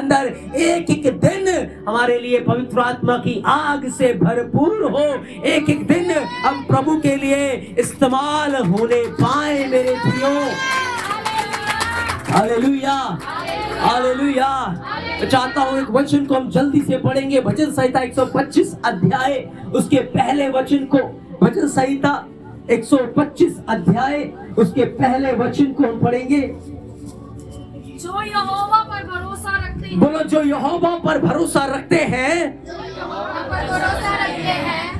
अंदर एक एक दिन हमारे लिए पवित्र आत्मा की आग से भरपूर हो, एक एक दिन हम प्रभु के लिए इस्तेमाल होने पाए मेरे प्रियो। Hallelujah, hallelujah. मैं चाहता हूँ एक वचन को हम जल्दी से पढ़ेंगे, भजन संहिता 125 अध्याय उसके पहले वचन को, भजन संहिता 125 अध्याय उसके पहले वचन को हम पढ़ेंगे। जो यहोवा पर भरोसा रखते हैं, बोलो, जो यहोवा पर भरोसा रखते हैं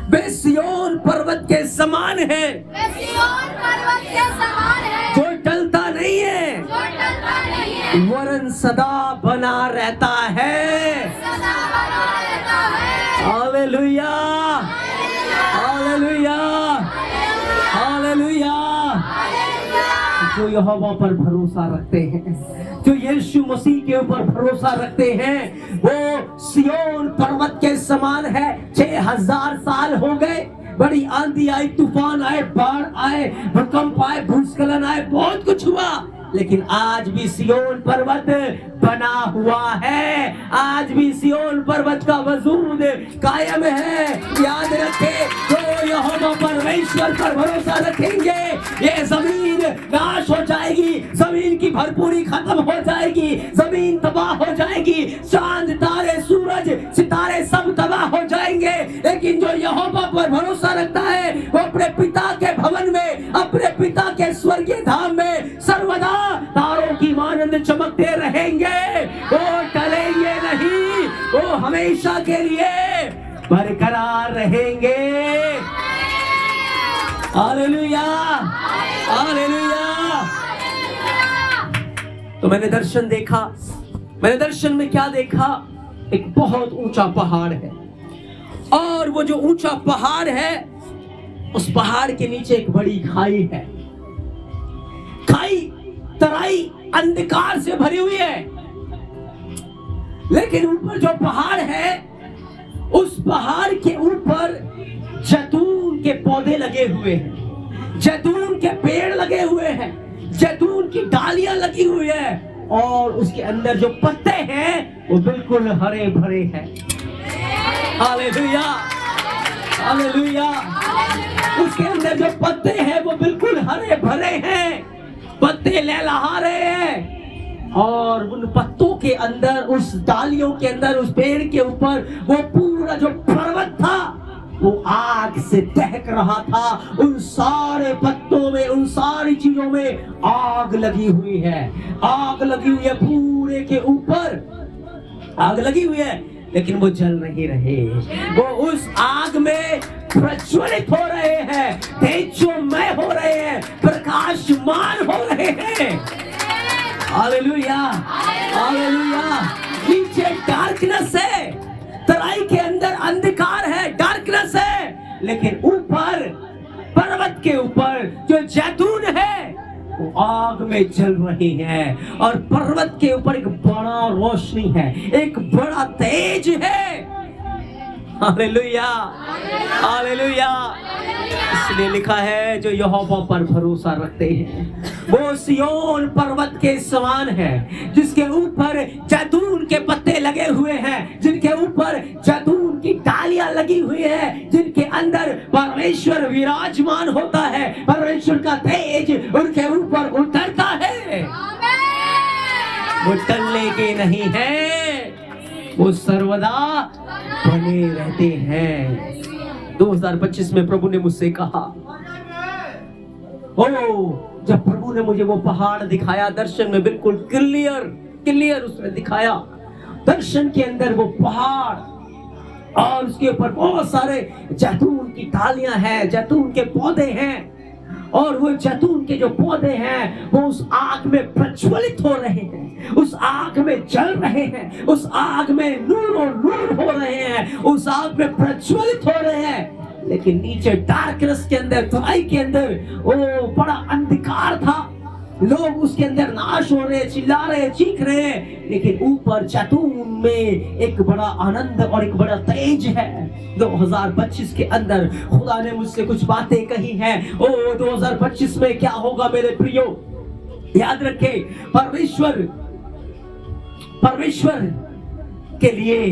वे सिय्योन पर्वत के समान है, जो टलता नहीं है, वरन सदा बना रहता है। Hallelujah, hallelujah, hallelujah. जो यहोवा पर भरोसा रखते हैं, जो यीशु मसीह के ऊपर भरोसा रखते हैं, वो सिय्योन पर्वत के समान है। 6000 साल हो गए, बड़ी आंधी आई, तूफान आए, बाढ़ आए, भूकंप आए, भूस्खलन आए, बहुत कुछ हुआ, लेकिन आज भी सिय्योन पर्वत बना हुआ है। आज भी सिय्योन पर्वत का वजूद कायम है। याद रखें, जो यहोवा परमेश्वर पर भरोसा रखेंगे, ये जमीन नाश हो जाएगी, जमीन की भरपूरी खत्म हो जाएगी, जमीन तबाह हो जाएगी, चांद तारे सूरज सितारे सब तबाह हो जाएंगे। लेकिन जो यहोवा पर भरोसा रखता है, वो अपने पिता के भवन में, अपने पिता के स्वर्गीय धाम में सर्वदा तारों की मानंद चमकते रहेंगे। वो टलेंगे नहीं, वो हमेशा के लिए बरकरार रहेंगे। Hallelujah, hallelujah. तो मैंने दर्शन देखा, मैंने दर्शन में क्या देखा? एक बहुत ऊंचा पहाड़ है, और वो जो ऊंचा पहाड़ है, उस पहाड़ के नीचे एक बड़ी खाई है। खाई तराई अंधकार से भरी हुई है, लेकिन ऊपर जो पहाड़ है, उस पहाड़ के ऊपर जैतून के पौधे लगे हुए हैं, जैतून के पेड़ लगे हुए हैं, जैतून की डालियां लगी हुई है, और उसके अंदर जो पत्ते हैं वो बिल्कुल हरे भरे हैं। Hallelujah, hallelujah. उसके अंदर जो पत्ते हैं वो बिल्कुल हरे भरे हैं, पत्ते लहलहा रहे हैं, और उन पत्तों के अंदर, उस डालियों के अंदर, उस पेड़ के ऊपर वो पूरा जो पर्वत था वो आग से दहक रहा था। उन सारे पत्तों में, उन सारी चीजों में आग लगी हुई है, आग लगी हुई है, पूरे के ऊपर आग लगी हुई है, लेकिन वो जल नहीं रहे। वो उस आग में प्रज्वलित हो रहे हैं, तेजोमय हो रहे हैं, प्रकाशमान हो रहे हैं। Hallelujah, hallelujah. नीचे डार्कनेस है, तराई के अंदर अंधकार है, डार्कनेस है, लेकिन ऊपर पर्वत के ऊपर जो जैतून है वो आग में जल रही है, और पर्वत के ऊपर एक बड़ा रोशनी है, एक बड़ा तेज है। Hallelujah, hallelujah. इसलिए लिखा है, जो यहोवा पर भरोसा रखते हैं वो सिय्योन पर्वत के समान है, जिसके ऊपर जैतून के पत्ते लगे हुए हैं, जिनके ऊपर जैतून की डालियां लगी हुई है, जिनके अंदर परमेश्वर विराजमान होता है, परमेश्वर का तेज उनके ऊपर उतरता है। वो टलने के नहीं है, वो सर्वदा बने रहते हैं। 2025 में प्रभु ने मुझसे कहा, ओ, जब प्रभु ने मुझे वो पहाड़ दिखाया दर्शन में, बिल्कुल क्लियर उसने दिखाया दर्शन के अंदर वो पहाड़, और उसके ऊपर बहुत सारे जैतून की डालियां हैं, जैतून के पौधे हैं, और वो जैतून के जो पौधे हैं वो उस आग में प्रज्वलित हो रहे हैं, उस आग में जल रहे हैं, उस आग में नूर और नूर हो रहे हैं, उस आग में प्रज्वलित हो रहे हैं। लेकिन नीचे डार्कनेस के अंदर, तराई के अंदर वो बड़ा अंधकार था, लोग उसके अंदर नाश हो रहे, चिल्ला रहे, चीख रहे, लेकिन ऊपर जैतून में एक बड़ा आनंद और एक बड़ा तेज है। 2025 के अंदर खुदा ने मुझसे कुछ बातें कही हैं। ओ 2025 में क्या होगा मेरे प्रियो, याद रखें, परमेश्वर के लिए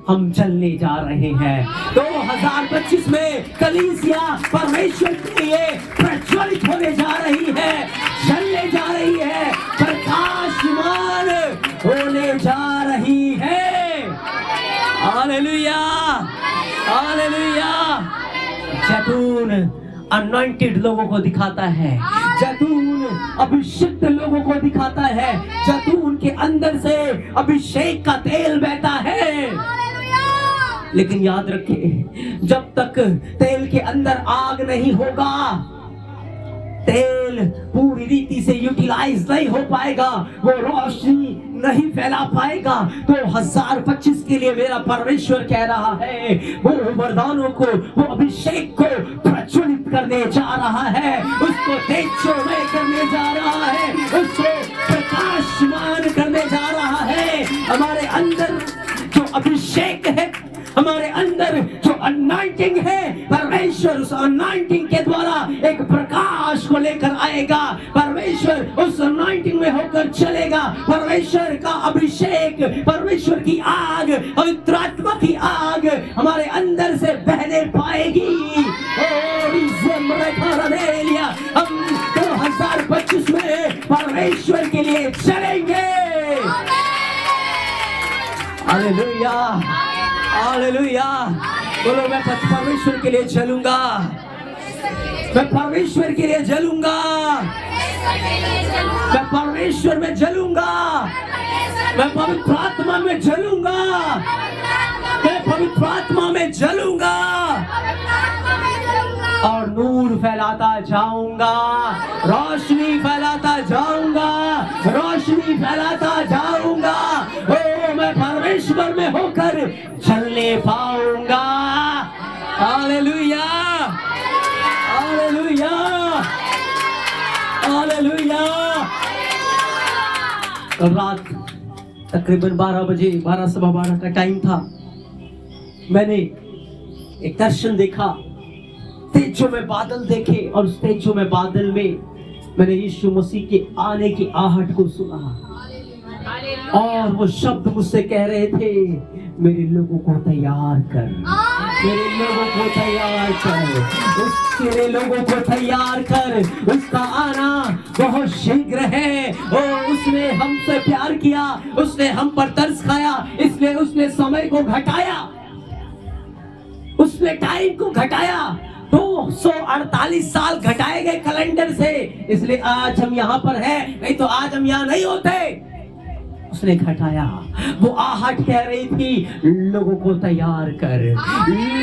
हम चलने जा रहे हैं। 2025 में कलीसिया परमेश्वर के लिए प्रज्वलित होने जा रही है, चलने जा रही है, प्रकाशमान होने जा रही है। Hallelujah, hallelujah. जैतून अनॉइंटेड लोगों को दिखाता है, जैतून अभिषिक्त लोगों को दिखाता है, जैतून के अंदर से अभिषेक का तेल बहता है। लेकिन याद रखें, जब तक तेल के अंदर आग नहीं होगा, तेल पूरी रीति से यूटिलाइज नहीं हो पाएगा, वो रोशनी नहीं फैला पाएगा। 2025 के लिए मेरा परमेश्वर कह रहा है, वो वरदानों को, वो अभिषेक को प्रज्वलित करने जा रहा है, उसको तेजोमय करने जा रहा है, उसको प्रकाशमान करने जा रहा है। हमारे अंदर जो अभिषेक है, हमारे अंदर जो अनॉइंटिंग है, परमेश्वर उस अनॉइंटिंग के द्वारा एक प्रकाश को लेकर आएगा। परमेश्वर उस अनॉइंटिंग में होकर चलेगा। परमेश्वर का अभिषेक, परमेश्वर की आग, पवित्र आत्मा की आग हमारे अंदर से बहने पाएगी। हम 2025 में परमेश्वर के लिए चलेंगे। Hallelujah, hallelujah. बोलो, मैं परमेश्वर के लिए चलूंगा, मैं परमेश्वर के लिए जलूंगा, मैं परमेश्वर में जलूंगा, मैं पवित्र आत्मा में जलूंगा, मैं पवित्र आत्मा में जलूंगा और नूर फैलाता जाऊंगा, रोशनी फैलाता जाऊंगा, रोशनी फैलाता जाऊंगा। ओ, मैं परमेश्वर में होकर चलने पाऊंगा। Hallelujah, hallelujah, hallelujah. रात तकरीबन 12 बजे, 12 सवा 12 का टाइम था। मैंने एक दर्शन देखा, तेजों में बादल देखे, और उस तेजों में बादल में मैंने यीशु मसीह के आने की आहट को सुना, और वो शब्द मुझसे कह रहे थे, मेरे लोगों को तैयार कर, मेरे लोगों को तैयार कर, उसके लोगों को तैयार कर, उसका आना बहुत शीघ्र है। ओ, उसने हमसे प्यार किया, उसने हम पर तरस खाया, इसलिए उसने समय को घटाया, उसने टाइम को घटाया। 248 साल घटाए गए कैलेंडर से, इसलिए आज हम यहाँ पर हैं, नहीं तो आज हम यहाँ नहीं होते। उसने घटाया। वो आहट कह रही थी, लोगों को तैयार कर,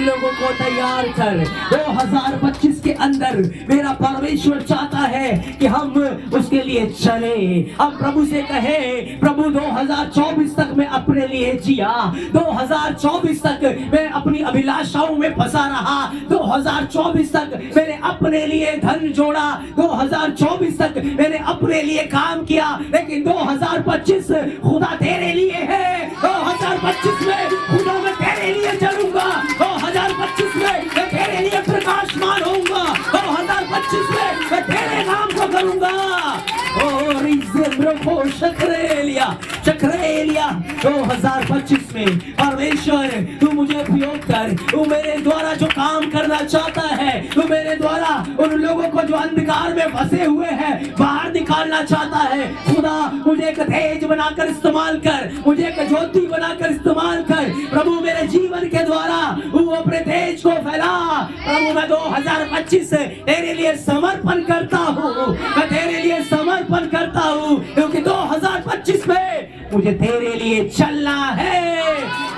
लोगों को तैयार कर। 2025 के अंदर मेरा परमेश्वर चाहता है कि हम उसके लिए चले। हम प्रभु से कहे, प्रभु 2024 तक मैं अपने लिए जिया, 2024 तक मैं अपनी अभिलाषाओं में फंसा रहा, 2024 तक मैंने अपने लिए धन जोड़ा, 2024 तक मैंने अपने लिए काम किया, लेकिन 2025 खुदा तेरे लिए है। 2025 में खुदा मैं तेरे लिए चलूंगा, 2025 में मैं तेरे लिए प्रकाशमान होऊंगा, 2025 में मैं तेरे नाम को करूंगा। और को चक्रेलिया 2025 में परमेश्वर तू मुझे उपयोग कर, तू मेरे द्वारा जो काम करना चाहता है, तू मेरे द्वारा उन लोगों को जो अंधकार में फंसे हुए हैं बाहर निकालना चाहता है। खुदा मुझे एक तेज बनाकर इस्तेमाल कर, मुझे एक ज्योति बनाकर इस्तेमाल कर। प्रभु मेरे जीवन के द्वारा तू अपने तेज को फैला। प्रभु मैं 2025 तेरे लिए समर्पण करता हूँ, मैं तेरे लिए समर्पण करता हूँ, क्योंकि 2025 में मुझे तेरे लिए चलना है,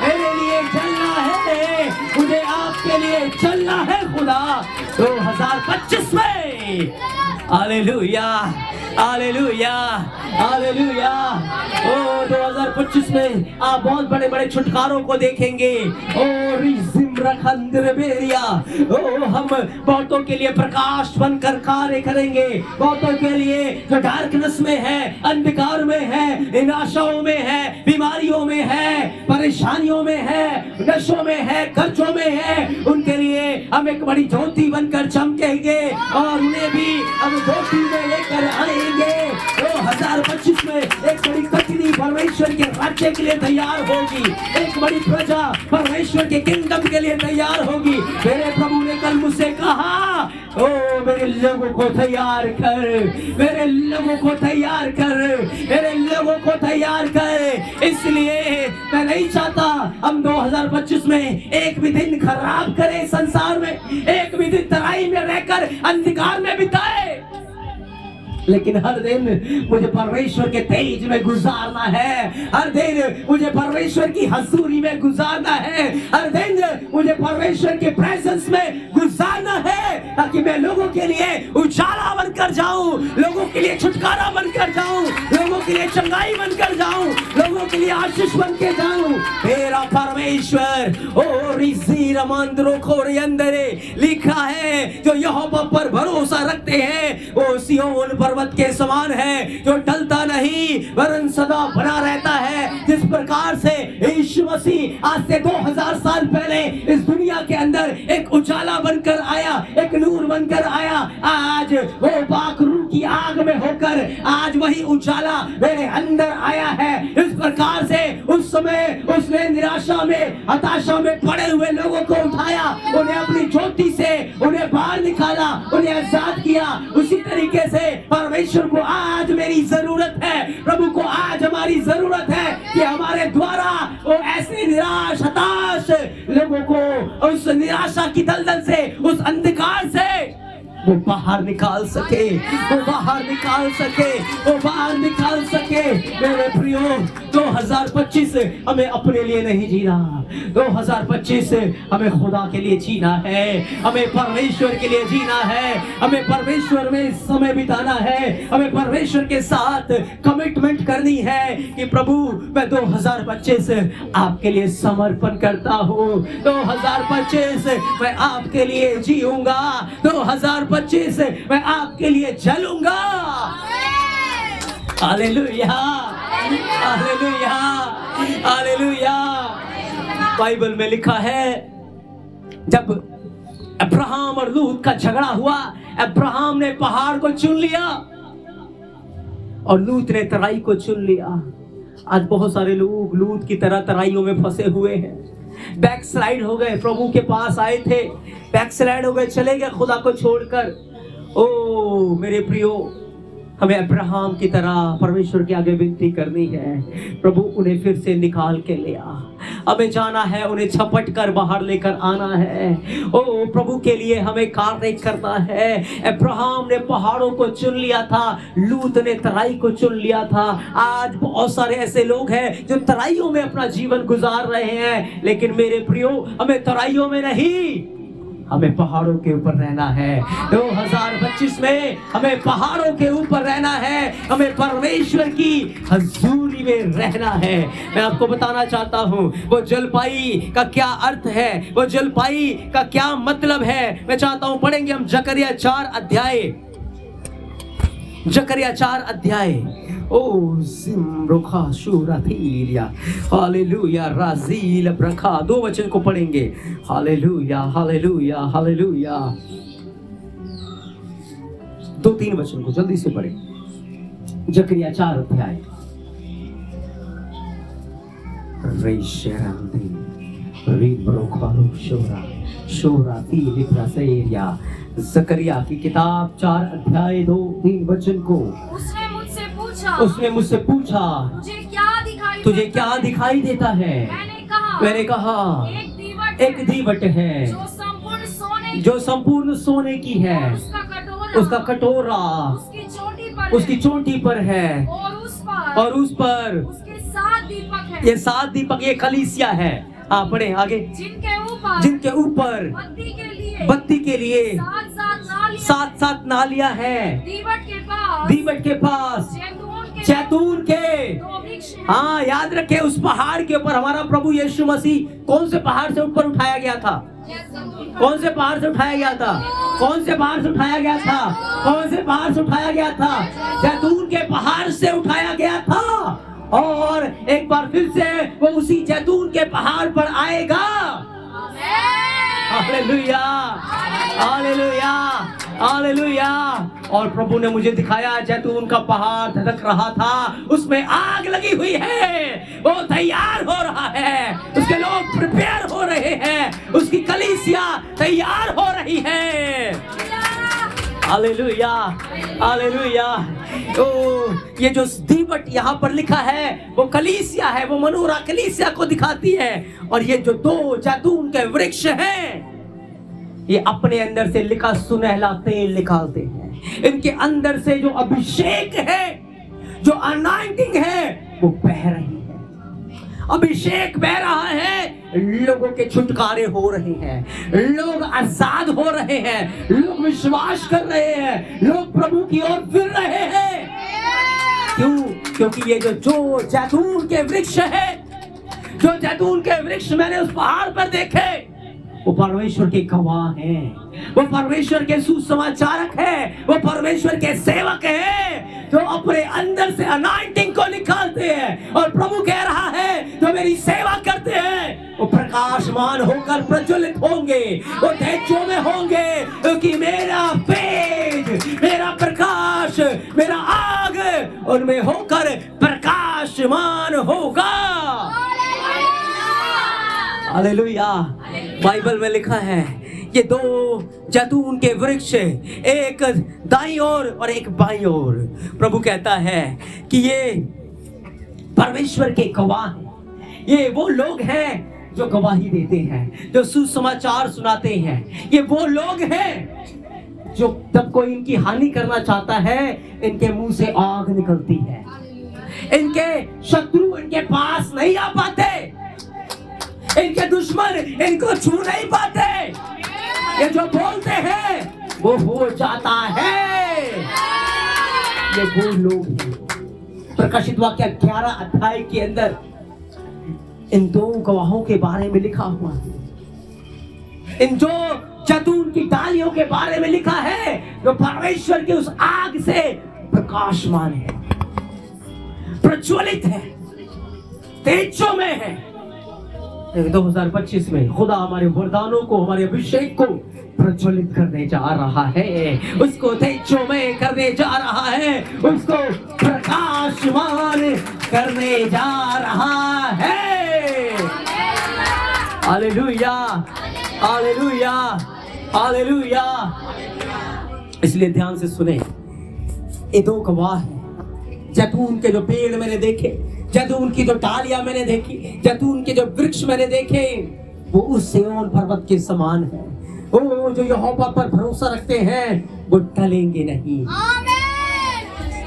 तेरे लिए चलना है, मुझे आपके लिए चलना है खुदा 2025 में। Hallelujah, hallelujah, hallelujah. ओ 2025 में आप बहुत बड़े बड़े छुटकारों को देखेंगे। ओ हम बहुतों के लिए प्रकाश बनकर कार्य करेंगे, बहुतों के लिए जो डार्कनेस में है, अंधकार में है, निराशाओं में है, बीमारियों में है, परेशानियों में है, नशों में है, कर्जों में है, उनके लिए हम एक बड़ी ज्योति बनकर चमकेंगे और उन्हें भी हम ज्योति में लेकर आएंगे। 2025 में एक बड़ी कटनी परमेश्वर के राज्य के लिए तैयार होगी, एक बड़ी प्रजा परमेश्वर के किंगडम के लिए तैयार होगी। मेरे प्रभु ने कल मुझसे कहा, ओ मेरे लोगों को तैयार कर, मेरे लोगों को तैयार कर, मेरे लोगों को तैयार कर। इसलिए मैं नहीं चाहता हम 2025 में एक भी दिन खराब करें, संसार में एक भी दिन तराई में रहकर अंधकार में बिताए, लेकिन हर दिन मुझे परमेश्वर के तेज में गुजारना है, हर दिन मुझे परमेश्वर की हजूरी में गुजारना है, हर दिन मुझे परमेश्वर के प्रेजेंस में गुजारना है, ताकि मैं लोगों के लिए उजाला बनकर जाऊं, लोगों के लिए छुटकारा बनकर जाऊं, लोगों के लिए चंगाई बनकर जाऊं, लोगों के लिए आशीष बन के जाऊं। मेरा परमेश्वर ओ रिजी रमांद्रो खोरे अंदरे लिखा है, जो यहोवा पर भरोसा रखते हैं वो सिय्योन पर्वत के समान है, जो टलता नहीं वरन सदा बना रहता है। जिस प्रकार से यीशु मसीह आज से 2000 साल पहले इस दुनिया के अंदर एक उजाला बनकर आया, एक नूर बनकर आया, आज वो पाक रूह की आग में होकर आज वही उजाला मेरे अंदर आया है। इस प्रकार से उस समय उसने निराशा में, हताशा में पड़े हुए लोगों को उठाया, उन्हें अपनी ज्योति से उन्हें बाहर निकाला, उन्हें आजाद किया। उसी तरीके से परमेश्वर को आज मेरी जरूरत है, प्रभु को आज हमारी जरूरत है कि हमारे द्वारा वो ऐसे निराश, हताश लोगों को उस निराशा की दलदल से, उस अंधकार से वो बाहर निकाल सके, वो बाहर निकाल सके, वो बाहर निकाल सके। मेरे प्रियो 2025 हमें अपने लिए नहीं जीना, 2025 हमें खुदा के लिए जीना है, हमें परमेश्वर के लिए जीना है, हमें परमेश्वर में समय बिताना है, हमें परमेश्वर के साथ कमिटमेंट करनी है कि प्रभु मैं 2025 आपके लिए समर्पण करता हूँ, 2025 मैं आपके लिए जीऊंगा, 2025 मैं आपके लिए जलूंगा। Hallelujah, hallelujah, hallelujah. बाइबल में लिखा है, जब अब्राहम और लूत का झगड़ा हुआ, अब्राहम ने पहाड़ को चुन लिया और लूत ने तराई को चुन लिया। आज बहुत सारे लोग लूत की तरह तराइयों में फंसे हुए हैं, बैकस्लाइड हो गए, प्रभु के पास आए थे, बैकस्लाइड हो गए, चले गए खुदा को छोड़कर। ओ मेरे प्रियो, हमें अब्राहम की तरह परमेश्वर के आगे विनती करनी है, प्रभु उन्हें फिर से निकाल के ले आ, हमें जाना है, उन्हें झपट कर बाहर लेकर आना है। ओ प्रभु के लिए हमें कार्य करना है। अब्राहम ने पहाड़ों को चुन लिया था, लूत ने तराई को चुन लिया था। आज बहुत सारे ऐसे लोग हैं जो तराइयों में अपना जीवन गुजार रहे हैं, लेकिन मेरे प्रियो हमें तराइयों में नहीं, हमें पहाड़ों के ऊपर रहना है। 2025 में हमें पहाड़ों के ऊपर रहना है, हमें परमेश्वर की हजूरी में रहना है। मैं आपको बताना चाहता हूँ वो जलपाई का क्या अर्थ है, वो जलपाई का क्या मतलब है। मैं चाहता हूँ पढ़ेंगे हम जकरिया 4 अध्याय, जकरिया 4 अध्याय। ओ जिम्रुखा शूराथीलिया, हालेलुया, राजील ब्रखा, 2 वचन को पढ़ेंगे। Hallelujah, hallelujah, hallelujah. 2-3 वचन को जल्दी से पढ़ें। जकरिया 4 अध्याय। जकरिया की किताब 4 अध्याय 2-3 वचन को। उसने मुझसे पूछा तुझे क्या दिखाई देता है? मैंने कहा एक दीवट है जो संपूर्ण सोने की है, उसका कटोरा उसकी चोटी पर है और उस पर ये 7 दीपक, ये कलीसिया है। आप पढ़े आगे। जिनके ऊपर बत्ती के लिए 7 नालियां हैं, दीवट के पास जैतून के। हाँ, याद रखे उस पहाड़ के ऊपर हमारा प्रभु यीशु मसीह कौन से पहाड़ से ऊपर उठाया गया था? कौन से पहाड़ से उठाया गया था? कौन से पहाड़ से उठाया गया था? कौन से पहाड़ से उठाया गया था? जैतून के पहाड़ से उठाया गया था। और एक बार फिर से वो उसी जैतून के पहाड़ पर आएगा। Hallelujah, hallelujah, hallelujah. और प्रभु ने मुझे दिखाया जैतून का पहाड़ धधक रहा था, उसमें आग लगी हुई है, वो तैयार हो रहा है, उसके लोग प्रिपेयर हो रहे हैं, उसकी कलीसिया तैयार हो रही है। Hallelujah, hallelujah. तो ये जो दीवट यहाँ पर लिखा है वो कलीसिया है, वो मनोरा कलीसिया को दिखाती है। और ये जो 2 जैतून के वृक्ष हैं, ये अपने अंदर से लिखा सुनहला तेल निकालते हैं। इनके अंदर से जो अभिषेक है, जो अनाइंटिंग है, वो बह रही है। अभिषेक बह रहा है, लोगों के छुटकारे हो रहे हैं, लोग आजाद हो रहे हैं, लोग विश्वास कर रहे हैं, लोग प्रभु की ओर फिर रहे हैं। क्यों? क्योंकि ये जो जैतून के वृक्ष है, जो जैतून के वृक्ष मैंने उस पहाड़ पर देखे, वो परमेश्वर के गवाह हैं, वो परमेश्वर के सुसमाचारक हैं, वो परमेश्वर के सेवक हैं, जो अपने अंदर से अनाइंटिंग को निकालते हैं। और प्रभु कह रहा है जो मेरी सेवा करते हैं वो प्रकाशमान होकर प्रज्वलित होंगे, वो तेजों में होंगे, क्योंकि मेरा तेज, मेरा प्रकाश, मेरा आग उनमें होकर प्रकाशमान होगा। हालेलुया। बाइबल में लिखा है ये 2 जैतून के वृक्ष, एक दाईं ओर और एक बाईं ओर। प्रभु कहता है कि ये परमेश्वर के गवाह हैं। ये वो लोग हैं जो गवाही देते हैं, जो सुसमाचार सुनाते हैं। ये वो लोग हैं जो जब कोई इनकी हानि करना चाहता है, इनके मुंह से आग निकलती है। इनके शत्रु इनके पास नहीं आ पाते, इनके दुश्मन इनको छू नहीं पाते। ये जो बोलते हैं वो हो जाता है। ये वो लोग हैं। प्रकाशित वाक्य 11 अध्याय के अंदर इन 2 गवाहों के बारे में लिखा हुआ है। इन जो जैतून की डालियों के बारे में लिखा है, जो परमेश्वर की उस आग से प्रकाशमान है, प्रज्वलित है, तेजों में है। 2025 में खुदा हमारे वरदानों को, हमारे अभिषेक को प्रज्वलित करने जा रहा है, उसको तेजोमय करने जा रहा है, उसको प्रकाशमान करने जा रहा है। Hallelujah, hallelujah, hallelujah. इसलिए ध्यान से सुने, ये 2 गवाह हैं। जैतून के जो पेड़ मैंने देखे, जैतून की जो डालियां मैंने देखी, जैतून के जो वृक्ष मैंने देखे, वो उस सिय्योन पर्वत के समान है। वो जो यहोवा पर भरोसा रखते हैं वो टलेंगे नहीं।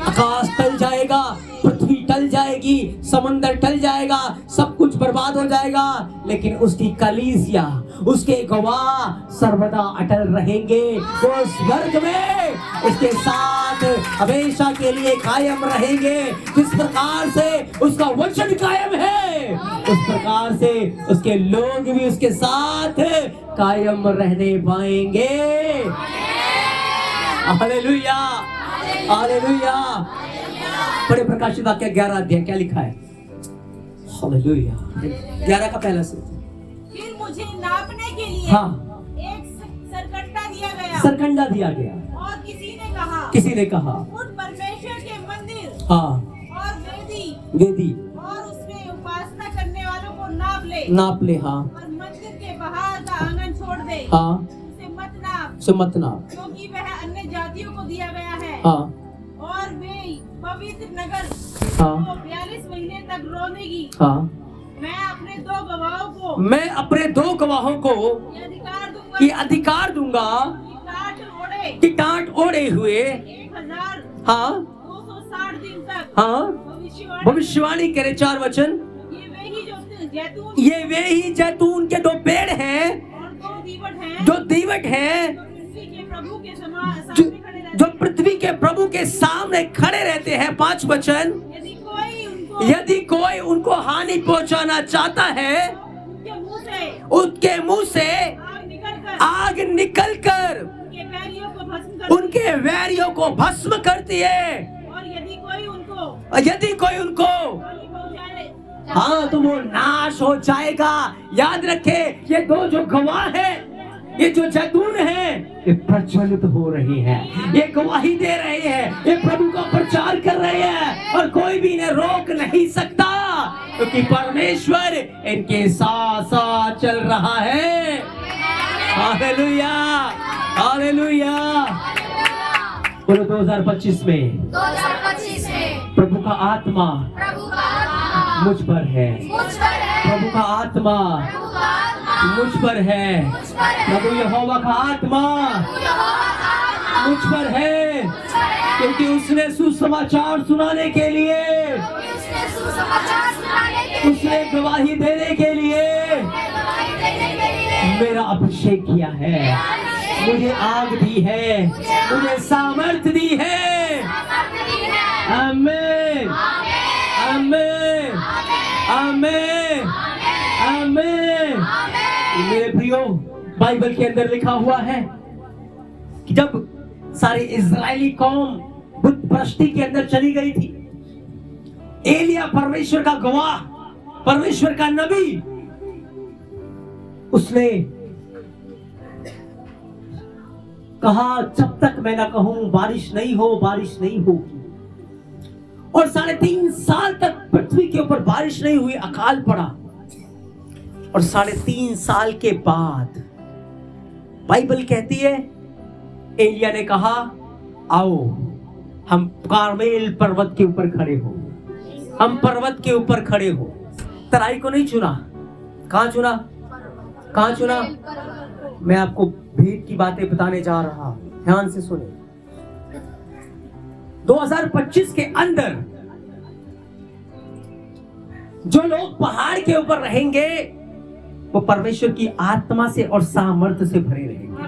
आकाश टल जाएगा, पृथ्वी टल जाएगी, समंदर टल जाएगा, सब कुछ बर्बाद हो जाएगा, लेकिन उसकी कलीसिया, उसके गवाह सर्वदा अटल रहेंगे। वो स्वर्ग में उसके साथ हमेशा के लिए कायम रहेंगे। जिस प्रकार से उसका वचन कायम है, उस प्रकार से उसके लोग भी उसके साथ कायम रहने पाएंगे। Hallelujah, hallelujah. बड़े प्रकाशित वाक्य 11 अध्याय क्या लिखा है? हालेलुया। 11 का पहला से। फिर मुझे नापने के लिए एक सरकंडा दिया गया। सरकंडा दिया गया। और किसी ने कहा उन परमेश्वर के मंदिर और वेदी और उसमें उपासना करने वालों को नाप ले। और मंदिर के बाहर का आंगन छोड़ दे। उसे मत नाप, क्योंकि वह अन्य जातियों को दिया गया है। और वे पवित्र नगर को 42 महीने तक रोनेगी। मैं अपने दो गवाहों को ये अधिकार दूंगा कि टाट ओढ़े हुए 1260 दिन तक भविष्यवाणी करे 4 वचन। ये वे ही जैतून के 2 पेड़ हैं और 2 दीवट हैं जो पृथ्वी के प्रभु के सामने खड़े रहते हैं। 5 वचन। यदि कोई उनको हानि पहुंचाना चाहता है, उनके मुंह से आग निकलकर उनके वैरियों को भस्म करती है। और यदि कोई उनको हाँ, तो वो नाश हो जाएगा। याद रखे, ये दो जो गवाह है, ये जो जैतून है, ये प्रज्वलित हो रही है, ये गवाही दे रहे हैं, ये प्रभु का प्रचार कर रहे हैं और कोई भी इन्हें रोक नहीं सकता, क्योंकि परमेश्वर इनके साथ साथ चल रहा है। Hallelujah, hallelujah. बोलो 2025 में प्रभु का आत्मा मुझ पर है, प्रभु का आत्मा मुझ पर है, प्रभु यहोवा का आत्मा मुझ पर है, क्योंकि उसने सुसमाचार सुनाने के लिए, उसने गवाही देने के लिए मेरा अभिषेक किया है, मुझे आग दी है, मुझे सामर्थ्य दी है। आमीन, आमीन, आमीन, आमीन। मेरे प्रियो, बाइबल के अंदर लिखा हुआ है कि जब सारी इजरायली कौम बुत परस्ती के अंदर चली गई थी, एलिया परमेश्वर का गवाह, परमेश्वर का नबी, उसने कहा जब तक मैं ना कहूं बारिश नहीं हो, बारिश नहीं होगी। और 3.5 साल तक पृथ्वी के ऊपर बारिश नहीं हुई, अकाल पड़ा। और 3.5 साल के बाद बाइबल कहती है, एलिया ने कहा आओ हम कार्मेल पर्वत के ऊपर खड़े हो, हम पर्वत के ऊपर खड़े हो। तराई को नहीं चुना, कहां चुना, कहां चुना? मैं आपको भेद की बातें बताने जा रहा हूं, ध्यान से सुने। 2025 के अंदर जो लोग पहाड़ के ऊपर रहेंगे वो परमेश्वर की आत्मा से और सामर्थ्य से भरे रहेंगे,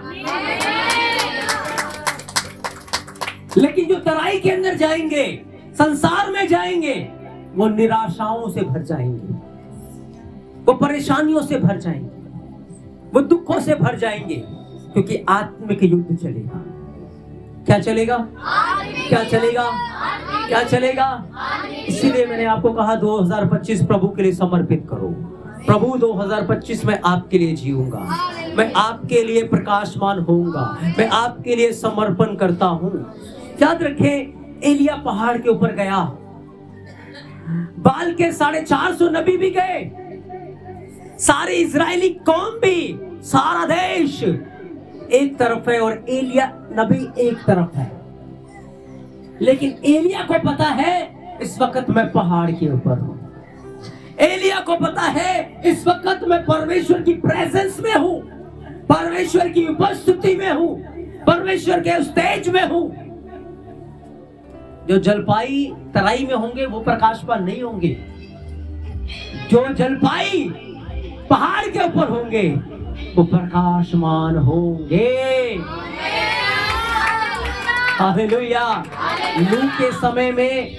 लेकिन जो तराई के अंदर जाएंगे, संसार में जाएंगे, वो निराशाओं से भर जाएंगे, वो परेशानियों से भर जाएंगे, वो दुखों से भर जाएंगे, क्योंकि आत्मिक युद्ध चलेगा। क्या चलेगा? क्या चलेगा? क्या चलेगा? इसीलिए मैंने आपको कहा 2025 प्रभु के लिए समर्पित करो। प्रभु 2025 में आपके लिए जीऊंगा, मैं आपके लिए प्रकाशमान होऊंगा, मैं आपके लिए समर्पण करता हूं। याद रखें, एलिया पहाड़ के ऊपर गया, बाल के 450 नबी भी गए, सारी इजरायली कौम भी, सारा देश एक तरफ है और एलिया नबी एक तरफ है। लेकिन एलिया को पता है इस वक्त मैं पहाड़ के ऊपर हूं, एलिया को पता है इस वक्त मैं परमेश्वर की प्रेजेंस में हूं, परमेश्वर की उपस्थिति में हूं, परमेश्वर के स्टेज में हूं। जो जलपाई तराई में होंगे वो प्रकाशवान नहीं होंगे, जो जलपाई पहाड़ के ऊपर होंगे वो प्रकाशमान होंगे। हालेलुया। लू के समय में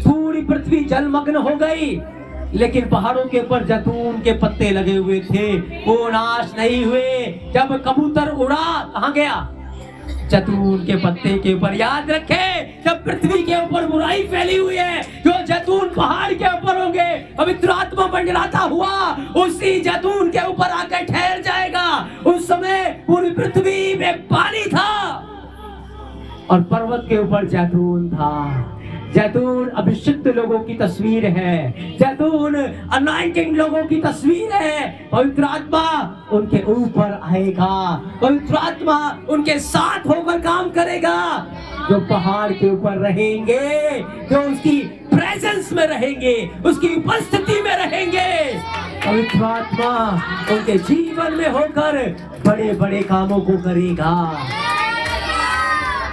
पूरी पृथ्वी जलमग्न हो गई, लेकिन पहाड़ों के ऊपर जैतून के पत्ते लगे हुए थे, वो नाश नहीं हुए। जब कबूतर उड़ा, कहां गया? जैतून के पत्ते के ऊपर। याद रखे, जब पृथ्वी के ऊपर बुराई फैली हुई है, जो जैतून पहाड़ के ऊपर होंगे, पवित्र आत्मा मंडराता हुआ उसी जैतून के ऊपर आकर ठहर जाएगा। उस समय पूरी पृथ्वी में पानी था और पर्वत के ऊपर जैतून था। जैतून अभिषिक्त लोगों की तस्वीर है, जैतून अनॉइंटेड लोगों की तस्वीर है। पवित्र आत्मा उनके ऊपर आएगा, पवित्र आत्मा उनके साथ होकर काम करेगा। जो पहाड़ के ऊपर रहेंगे, जो उसकी प्रेजेंस में रहेंगे, उसकी उपस्थिति में रहेंगे, पवित्र आत्मा उनके जीवन में होकर बड़े बड़े कामों को करेगा।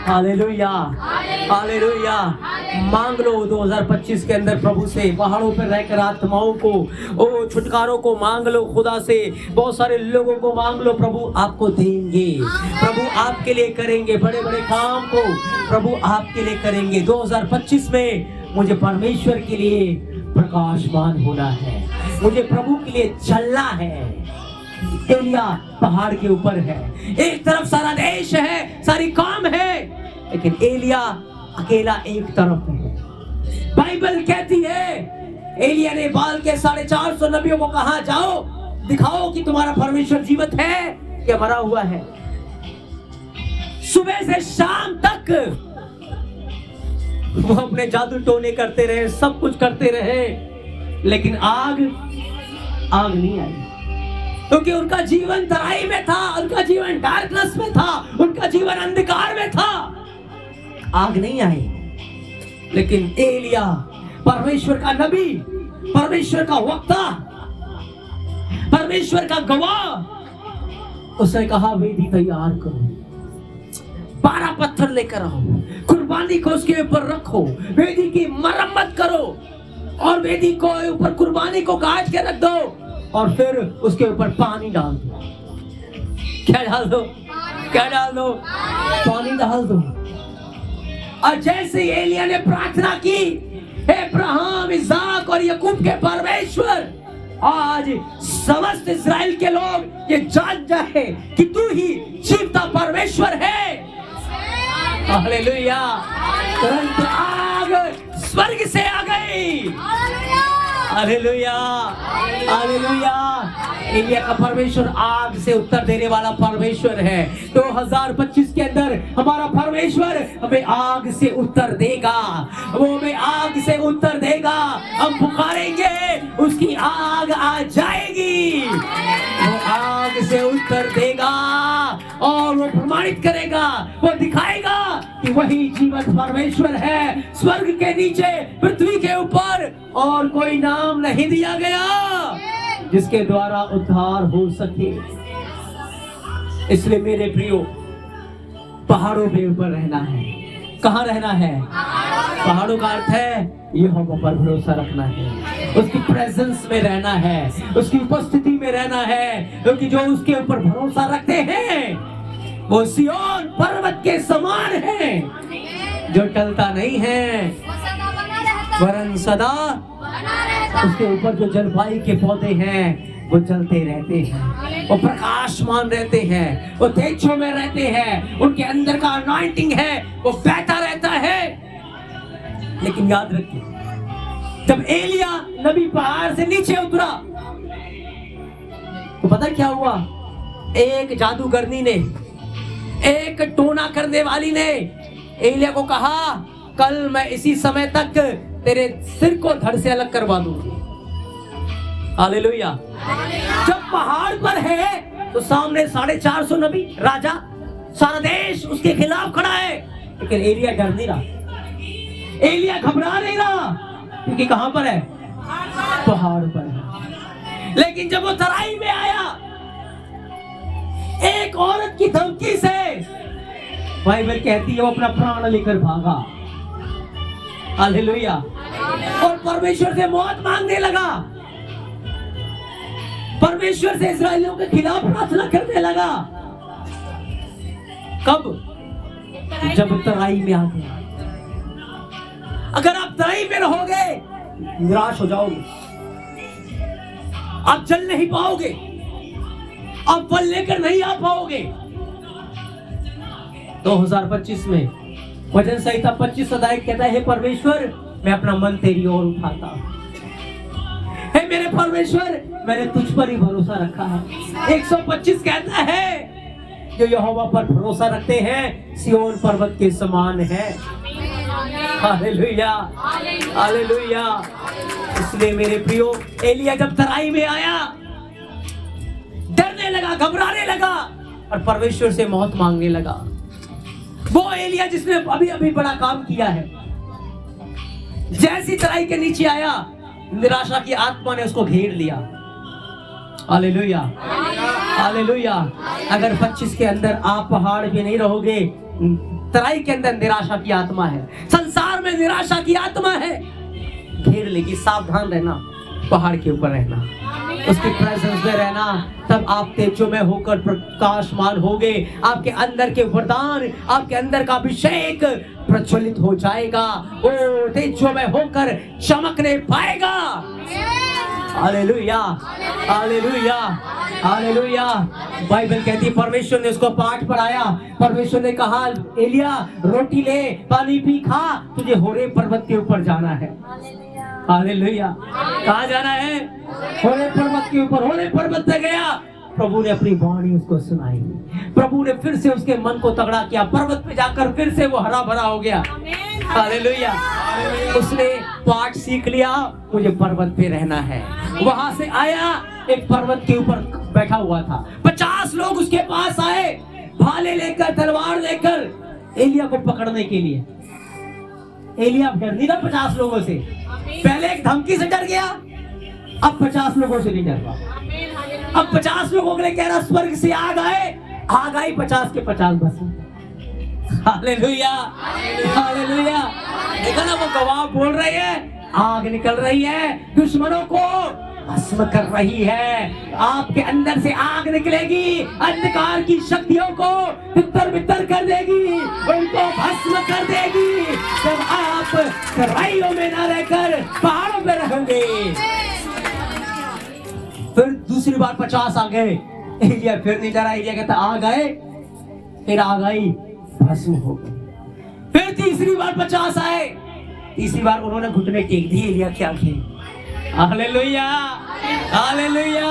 Hallelujah, hallelujah. मांग लो 2025 के अंदर प्रभु से, पहाड़ों पर रहकर आत्माओं को, ओ छुटकारों को मांग लो खुदा से। बहुत सारे लोगों को मांग लो, प्रभु आपको देंगे, प्रभु आपके लिए करेंगे, बड़े बड़े काम को प्रभु आपके लिए करेंगे। 2025 में मुझे परमेश्वर के लिए प्रकाशमान होना है, मुझे प्रभु के लिए चलना है। एलिया पहाड़ के ऊपर है, एक तरफ सारा देश है, सारी कौम है, लेकिन एलिया अकेला एक तरफ है। बाइबल कहती है एलिया ने बाल के 450 नबियों को कहा, जाओ दिखाओ कि तुम्हारा परमेश्वर जीवित है या मरा हुआ है। सुबह से शाम तक वो अपने जादू टोने करते रहे, सब कुछ करते रहे, लेकिन आग नहीं आई, क्योंकि उनका जीवन तराई में था, उनका जीवन डार्कनेस में था, उनका जीवन अंधकार में था। आग नहीं आई। लेकिन एलिया परमेश्वर का नबी, परमेश्वर का वक्ता, परमेश्वर का गवाह, उसने कहा वेदी तैयार करो, 12 पत्थर लेकर आओ, कुर्बानी को उसके ऊपर रखो, वेदी की मरम्मत करो और वेदी को ऊपर कुर्बानी को काट के रख दो और फिर उसके ऊपर पानी डाल दो। क्या डाल दो? क्या डाल दो? पानी डाल दो। और जैसे एलिया ने प्रार्थना की, हे अब्राहम, इसहाक और याकूब के परमेश्वर, आज समस्त इस्राएल के लोग ये जान जाए कि तू ही जीवता परमेश्वर है। हालेलुया। तुरंत आग स्वर्ग से आ गई। Hallelujah, hallelujah. एलिया का परमेश्वर आग से उत्तर देने वाला परमेश्वर है। 2025 के अंदर हमारा परमेश्वर हमें आग से उत्तर देगा, वो हमें आग से उत्तर देगा। हम पुकारेंगे, उसकी आग आ जाएगी, वो आग से उत्तर देगा और वो प्रमाणित करेगा, वो दिखाएगा कि वही जीवन परमेश्वर है। स्वर्ग के नीचे, पृथ्वी के ऊपर और कोई नाम नहीं दिया गया जिसके द्वारा उद्धार हो सके। इसलिए मेरे प्रियो, पहाड़ों के ऊपर रहना है। कहाँ रहना है? पहाड़ों का अर्थ है यहोवा पर भरोसा रखना है, उसकी प्रेजेंस में रहना है, उसकी उपस्थिति में रहना है, क्योंकि जो उसके ऊपर भरोसा रखते हैं वो सिय्योन पर्वत के समान है, जो टलता नहीं है वरन सदा। उसके ऊपर जो जलवायु के पौधे हैं वो चलते रहते हैं, वो प्रकाशमान रहते हैं, वो तेजों में रहते हैं, उनके अंदर का अनॉइंटिंग है वो बहता रहता है। लेकिन याद रखिए, जब एलिया नबी पहाड़ से नीचे उतरा तो पता क्या हुआ? एक जादूगरनी ने, एक टोना करने वाली ने एलिया को कहा, कल मैं इसी समय तक तेरे सिर को धड़ से अलग करवा दूंगी। हालेलुया। जब पहाड़ पर है तो सामने 450 नबी, राजा, सारा देश उसके खिलाफ खड़ा है, लेकिन एलिया डर नहीं रहा, एलिया घबरा नहीं रहा, क्योंकि कहां पर है? पहाड़ पर है। लेकिन जब वो तराई में आया, एक औरत की धमकी से बाइबल कहती है वो अपना प्राण लेकर भागा। हालेलुया। और परमेश्वर से मौत मांगने लगा, परमेश्वर से इस्राएलियों के खिलाफ प्रार्थना करने लगा। कब? जब तराई में आ गया। अगर आप तराई में रहोगे निराश हो जाओगे, आप चल नहीं पाओगे, आप फल लेकर नहीं आ पाओगे। 2025 में वचन संहिता 25 अध्याय कहता है, परमेश्वर मैं अपना मन तेरी ओर उठाता हूं। हे मेरे परमेश्वर, मैंने तुझ पर ही भरोसा रखा है। 125 कहता है, जो यहोवा पर भरोसा रखते हैं सिय्योन पर्वत के समान है। Hallelujah, hallelujah. इसलिए मेरे प्रियो, एलिया जब तराई में आया, डरने लगा, घबराने लगा और परमेश्वर से मौत मांगने लगा। वो एलिया जिसने अभी अभी बड़ा काम किया है, जैसी तराई के नीचे आया, निराशा की आत्मा ने उसको घेर लिया। Hallelujah, hallelujah. अगर 25 के अंदर आप पहाड़ पे नहीं रहोगे, तराई के अंदर निराशा की आत्मा है, संसार में निराशा की आत्मा है, घेर लेगी। सावधान रहना, पहाड़ के ऊपर रहना, उसकी प्रेजेंस में रहना, तब आप तेजों में होकर प्रकाशमान होगे। आपके अंदर के वरदान, आपके अंदर का अभिषेक प्रज्वलित हो जाएगा, वो तेजों में होकर चमकने पाएगा। Hallelujah, hallelujah, hallelujah. बाइबल कहती है परमेश्वर ने उसको पाठ पढ़ाया, परमेश्वर ने कहा, एलिया रोटी ले, पानी पी, खा, तुझे होरेब पर्वत के ऊपर जाना है। हालेलुया। कहाँ जाना है? होरे पर्वत के ऊपर। होरे पर्वत पे गया, प्रभु ने अपनी वाणी उसको सुनाई। प्रभु ने फिर से उसके मन को तगड़ा किया। पर्वत पे जाकर फिर से वो हरा भरा हो गया। हालेलुया। उसने पाठ सीख लिया, मुझे पर्वत पे रहना है। वहां से आया, एक पर्वत के ऊपर बैठा हुआ था। 50 लोग उसके पास आए, भाले लेकर, तलवार लेकर, एलिया को पकड़ने के लिए। एलिया डर नहीं था 50 लोगों से। पहले एक धमकी से डर गया, अब 50 लोगों से नहीं डर रहा। अब 50 लोगों के लिए कह रहा, स्वर्ग से आग आए, आग आई, 50 के 50 बस। Hallelujah, hallelujah. देखा ना, वो गवाह बोल रहे हैं, आग निकल रही है, दुश्मनों को भस्म कर रही है। आपके अंदर से आग निकलेगी, अंधकार की शक्तियों को तितर-बितर कर देगी, उनको भस्म कर देगी। जब आप तराइयों में न रहकर पहाड़ों पे रहोगे। फिर दूसरी बार 50 आ गए, एलिया फिर नहीं डरा। एलिया कहता आ गए, फिर आ गई, भस्म हो गई। फिर तीसरी बार 50 आए, तीसरी बार उन्होंने घुटने टेक दिए एलिया के आगे। Hallelujah, hallelujah.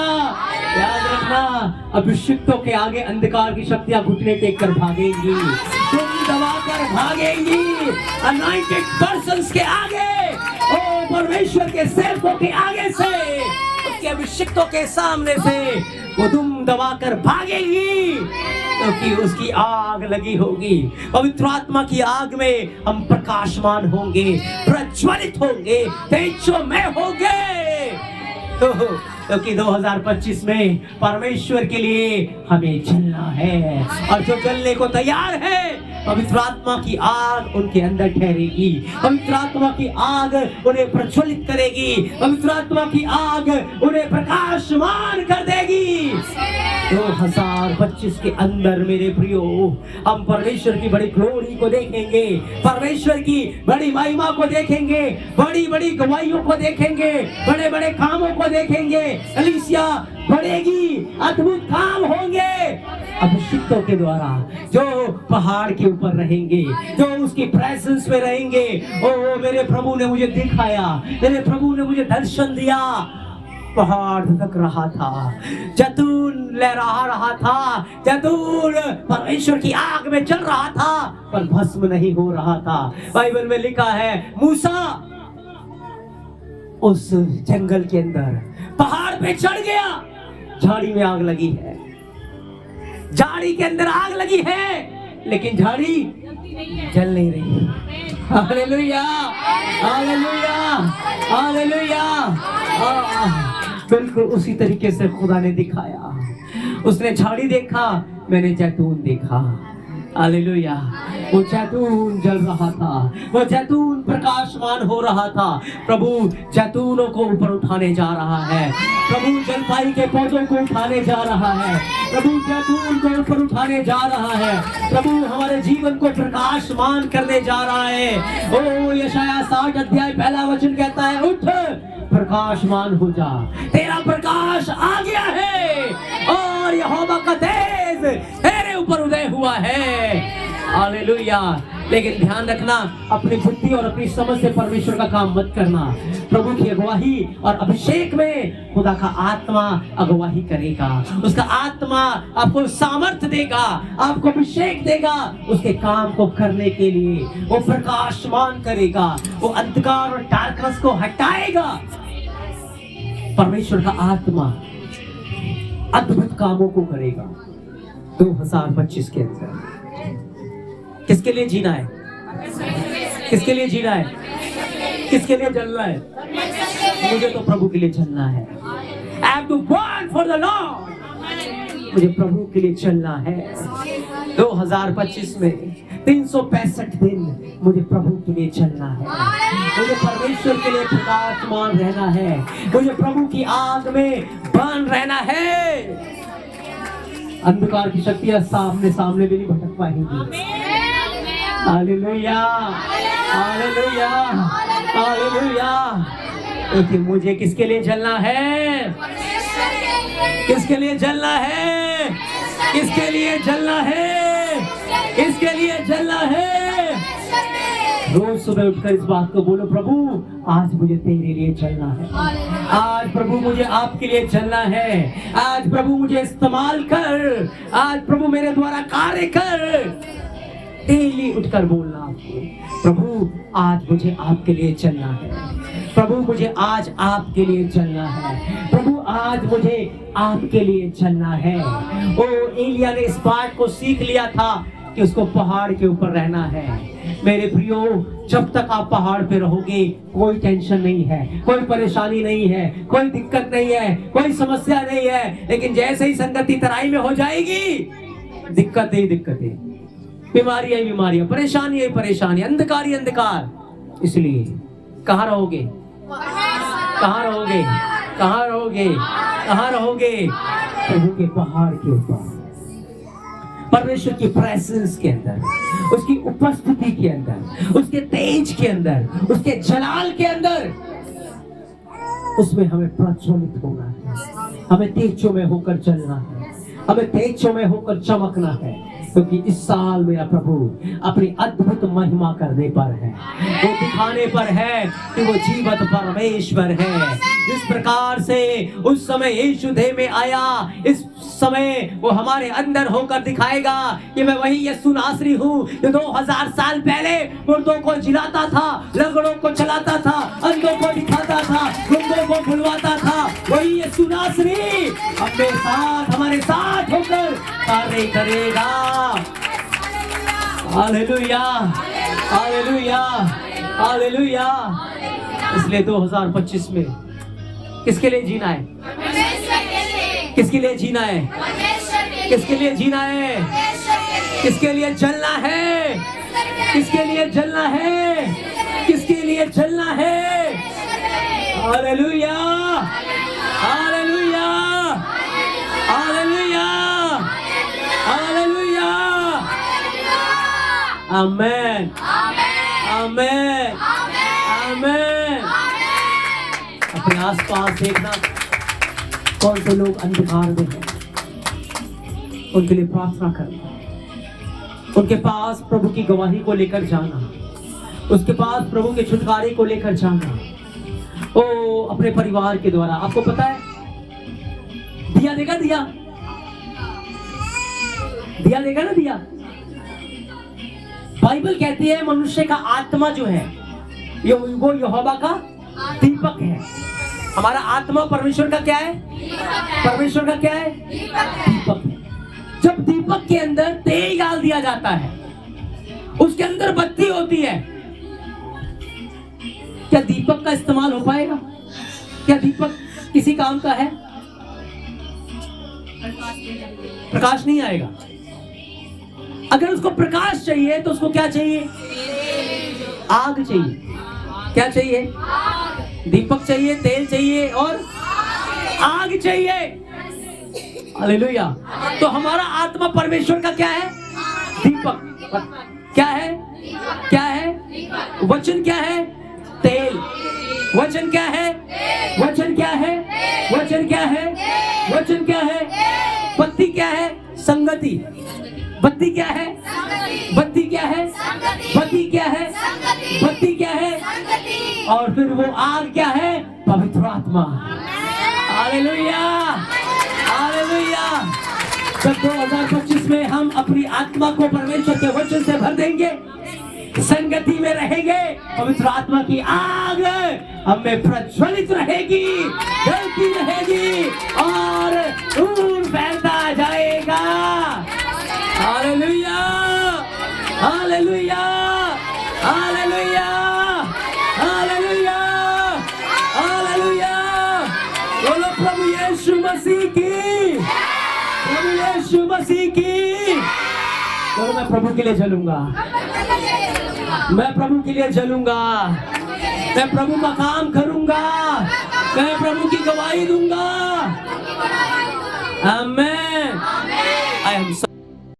याद रखना, अभिषिक्तों के आगे अंधकार की शक्तियां घुटने टेक कर भागेंगी, तुम दबाकर भागेंगी। अनॉइंटेड पर्सन्स के आगे, ओ परमेश्वर के सेवकों के आगे से, उसके अभिषिक्तों के सामने से वो तुम दबाकर भागेंगी, क्योंकि उसकी आग लगी होगी। पवित्र आत्मा की आग में हम प्रकाशमान होंगे, प्रज्वलित होंगे, तेजोमय होंगे। क्योंकि 2025 में परमेश्वर के लिए हमें जलना है, और जो जलने को तैयार है, पवित्र आत्मा की आग उनके अंदर ठहरेगी। पवित्र आत्मा की आग उन्हें प्रज्वलित करेगी। पवित्र आत्मा की आग उन्हें प्रकाशमान कर देगी। 2025 के अंदर मेरे प्रियो, हम परमेश्वर की बड़ी ग्लोरी को देखेंगे, परमेश्वर की बड़ी महिमा को देखेंगे, बड़ी बड़ी गवाहियों को देखेंगे, बड़े बड़े कामों को देखेंगे। कलीसिया बढ़ेगी, अद्भुत काम होंगे अभिषिक्तों के द्वारा, जो पहाड़ के ऊपर रहेंगे, जो उसकी प्रेजेंस में रहेंगे। ओ मेरे प्रभु ने मुझे दिखाया, मेरे प्रभु ने मुझे दर्शन दिया। पहाड़ धधक रहा था, जैतून लहरा रहा था, जैतून परमेश्वर की आग में जल रहा था, पर भस्म नहीं हो रहा था। बाइबल में लिखा है, मूसा उस जंगल के अंदर पहाड़ पे चढ़ गया, झाड़ी में आग लगी है, झाड़ी के अंदर आग लगी है, लेकिन झाड़ी जल नहीं रही। Hallelujah, hallelujah, hallelujah. बिल्कुल उसी तरीके से खुदा ने दिखाया। उसने झाड़ी देखा, मैंने जैतून देखा। हालेलुया। वो जैतून जल रहा था, वो जैतून प्रकाशमान हो रहा था। प्रभु जैतूनों को ऊपर उठाने जा रहा है, प्रभु जलपाई के पौधों को उठाने जा रहा है, प्रभु जैतून को ऊपर उठाने जा रहा है, प्रभु हमारे जीवन को प्रकाशमान करने जा रहा है। ओ यशाया 60 अध्याय 1 वचन कहता है, उठ प्रकाशमान हो जा, तेरा प्रकाश आ गया है और यहोवा का तेज तेरे ऊपर उदय हुआ है। हालेलुया। लेकिन ध्यान रखना, अपनी बुद्धि और अपनी समझ से परमेश्वर का काम मत करना। प्रभु की अगुवाही और अभिषेक में खुदा का आत्मा अगुवाही करेगा, उसका आत्मा आपको सामर्थ्य देगा, आपको अभिषेक देगा उसके काम को करने के लिए। वो प्रकाशमान करेगा, वो अंधकार और डार्कनेस को हटाएगा। परमेश्वर का आत्मा अद्भुत कामों को करेगा 2025 के अंदर। किसके लिए जीना है? किसके लिए जीना है? किसके लिए जलना है? मुझे तो प्रभु के लिए जलना है। I have to burn for the Lord. मुझे प्रभु के लिए चलना है। 2025 में 365 दिन मुझे प्रभु के लिए चलना है, मुझे परमेश्वर के लिए प्रकाशमान रहना है, मुझे प्रभु की आग में बर्न रहना है। अंधकार की शक्तियां सामने सामने भी नहीं भटक पाएंगी। Hallelujah, hallelujah, hallelujah. लेकिन मुझे किसके लिए जलना है? किसके लिए जलना है? किसके लिए जलना है? किसके लिए जलना है? रोज सुबह उठकर इस बात को बोलो, प्रभु आज मुझे तेरे लिए चलना है, आज प्रभु मुझे आपके लिए चलना है, आज प्रभु मुझे इस्तेमाल कर, आज प्रभु मेरे द्वारा कार्य कर। डेली उठकर बोलना आपको, प्रभु आज मुझे आपके लिए चलना है, प्रभु मुझे आज आपके लिए चलना है, प्रभु आज मुझे आपके लिए चलना है। ओ एलिया ने इस बात को सीख लिया था कि उसको पहाड़ के ऊपर रहना है। मेरे प्रियो, जब तक आप पहाड़ पे रहोगे कोई टेंशन नहीं है, कोई परेशानी नहीं है, कोई दिक्कत नहीं है, कोई समस्या नहीं है। लेकिन जैसे ही संगति तराई में हो जाएगी, दिक्कतें ही दिक्कतें, बीमारियां ही बीमारियां, परेशानी ही परेशानी, अंधकार ही अंधकार। इसलिए कहाँ रहोगे, कहाँ रहोगे, कहाँ रहोगे, कहाँ रहोगे? प्रभु के पहाड़ के ऊपर, परमेश्वर की प्रेजेंस के अंदर, उसकी उपस्थिति के अंदर, उसके तेज के अंदर, उसके जलाल के अंदर। उसमें हमें प्रज्वलित होना है, हमें तेजों में होकर चलना है, हमें तेजों में होकर चमकना है, क्योंकि इस साल मेरा प्रभु अपनी अद्भुत महिमा करने पर है, वो दिखाने पर है कि वो जीवत परमेश्वर है। जिस प्रकार से उस समय यीशु देह में आया, इस समय वो हमारे अंदर होकर दिखाएगा कि मैं वही यीशु नासरी हूँ जो 2000 साल पहले मुर्दों को जिलाता था, लंगड़ों को चलाता था, अंधों को दिखाता था, गुंगों को बुलवाता था। वही यीशु नासरी अपने साथ, हमारे साथ होकर कार्य करेगा। Hallelujah, hallelujah, hallelujah. इसलिए 2025 में किसके लिए जीना है? किसके लिए जीना है? किसके लिए जीना है? किसके लिए जलना है? किसके लिए जलना है? किसके लिए जलना है? Hallelujah, hallelujah, hallelujah, hallelujah. Amen, amen, amen. अपने आसपास देखना कौन से लोग अंधकार में हैं, उनके लिए प्रार्थना करना, उनके पास प्रभु की गवाही को लेकर जाना, उसके पास प्रभु के छुटकारे को लेकर जाना। ओ अपने परिवार के द्वारा, आपको पता है दिया देगा, दिया दिया देगा ना, दिया। बाइबल कहती है मनुष्य का आत्मा जो है वो यहोवा का दीपक है। हमारा आत्मा परमेश्वर का क्या है? परमेश्वर का क्या है? दीपक है। जब दीपक के अंदर तेल डाल दिया जाता है, उसके अंदर बत्ती होती है, क्या दीपक का इस्तेमाल हो पाएगा? क्या दीपक किसी काम का है? प्रकाश नहीं आएगा। अगर उसको प्रकाश चाहिए तो उसको क्या चाहिए? आग चाहिए। क्या चाहिए? दीपक चाहिए, तेल चाहिए और आग चाहिए। हालेलुया। तो हमारा आत्मा परमेश्वर का क्या है? दीपक। क्या है? क्या है? वचन क्या है? तेल। वचन क्या है? वचन क्या है? वचन क्या है? वचन क्या है? बत्ती क्या है? संगति। बत्ती क्या है? बत्ती क्या है? बत्ती क्या है? बत्ती क्या है? और फिर वो आग क्या है? पवित्र आत्मा। Hallelujah, hallelujah. जब 2025 में हम अपनी आत्मा को परमेश्वर के वचन से भर देंगे, संगति में रहेंगे, पवित्र आत्मा की आग हमें प्रज्वलित रहेगी, जलती रहेगी और दूर फैलता जाएगा। Hallelujah, hallelujah, hallelujah, hallelujah, hallelujah. बोलो प्रभु यीशु मसीह की, प्रभु यीशु मसीह की। बोलो मैं प्रभु के लिए जलूंगा, मैं प्रभु के लिए जलूंगा, मैं प्रभु का काम करूंगा, मैं प्रभु की गवाही दूंगा। आमीन।